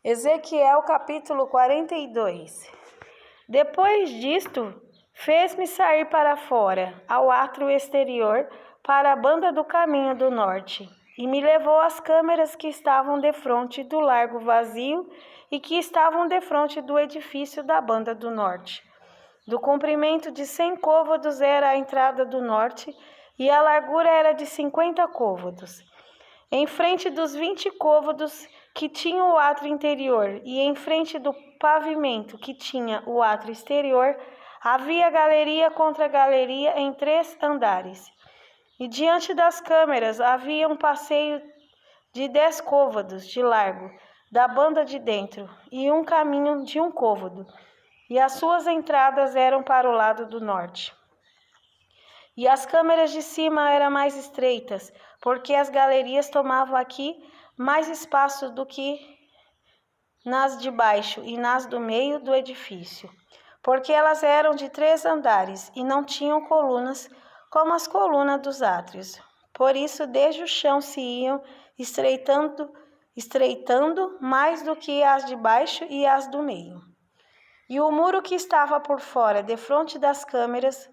Ezequiel capítulo 42. Depois disto, fez-me sair para fora, ao átrio exterior, para a banda do caminho do norte, e me levou às câmeras que estavam defronte do largo vazio e que estavam defronte do edifício da banda do norte. Do comprimento de 100 côvados era a entrada do norte, e a largura era de 50 côvados. Em frente dos 20 côvados que tinham o átrio interior e em frente do pavimento que tinha o átrio exterior, havia galeria contra galeria em 3 andares. E diante das câmeras havia um passeio de 10 côvados de largo, da banda de dentro, e um caminho de 1 côvado, e as suas entradas eram para o lado do norte. E as câmeras de cima eram mais estreitas, porque as galerias tomavam aqui mais espaço do que nas de baixo e nas do meio do edifício, porque elas eram de 3 andares e não tinham colunas como as colunas dos átrios. Por isso, desde o chão se iam estreitando mais do que as de baixo e as do meio. E o muro que estava por fora, defronte das câmeras,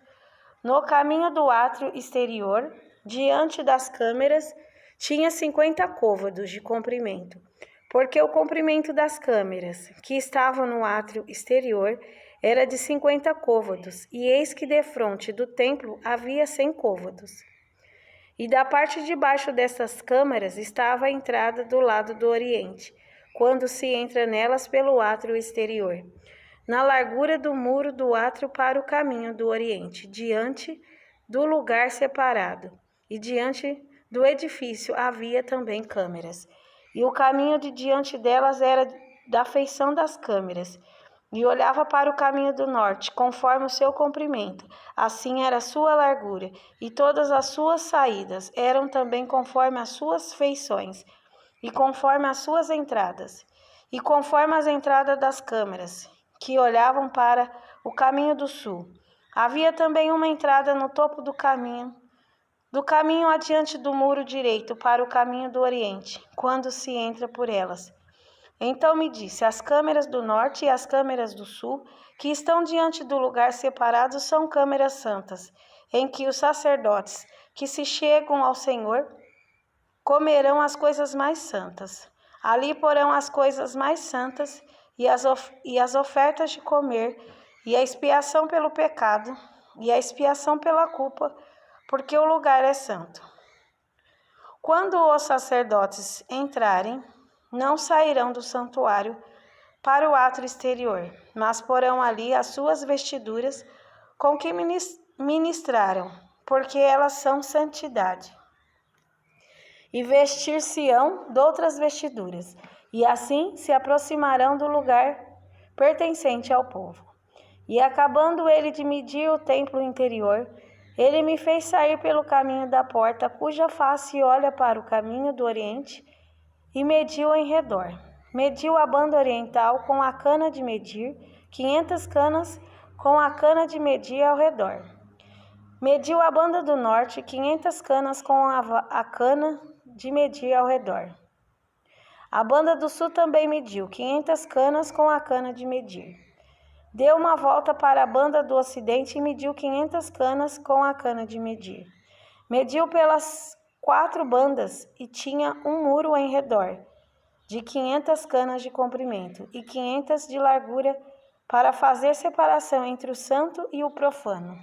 no caminho do átrio exterior, diante das câmeras, tinha 50 côvados de comprimento, porque o comprimento das câmeras, que estavam no átrio exterior, era de 50 côvados, e eis que defronte do templo havia 100 côvados. E da parte de baixo dessas câmaras estava a entrada do lado do oriente, quando se entra nelas pelo átrio exterior, na largura do muro do átrio para o caminho do oriente, diante do lugar separado, e diante do edifício havia também câmeras. E o caminho de diante delas era da feição das câmeras, e olhava para o caminho do norte, conforme o seu comprimento, assim era a sua largura, e todas as suas saídas eram também conforme as suas feições, e conforme as suas entradas, e conforme as entradas das câmeras, que olhavam para o caminho do sul. Havia também uma entrada no topo do caminho adiante do muro direito para o caminho do oriente, quando se entra por elas. Então me disse: as câmeras do norte e as câmeras do sul, que estão diante do lugar separado, são câmeras santas, em que os sacerdotes que se chegam ao Senhor comerão as coisas mais santas. Ali porão as coisas mais santas e as ofertas de comer, e a expiação pelo pecado, e a expiação pela culpa, porque o lugar é santo. Quando os sacerdotes entrarem, não sairão do santuário para o átrio exterior, mas porão ali as suas vestiduras com que ministraram, porque elas são santidade. E vestir-se-ão de outras vestiduras, e assim se aproximarão do lugar pertencente ao povo. E acabando ele de medir o templo interior, ele me fez sair pelo caminho da porta, cuja face olha para o caminho do oriente, e mediu em redor. Mediu a banda oriental com a cana de medir, 500 canas com a cana de medir ao redor. Mediu a banda do norte, 500 canas com a cana de medir ao redor. A banda do sul também mediu 500 canas com a cana de medir. Deu uma volta para a banda do ocidente e mediu 500 canas com a cana de medir. Mediu pelas 4 bandas e tinha um muro em redor, de 500 canas de comprimento e 500 de largura, para fazer separação entre o santo e o profano.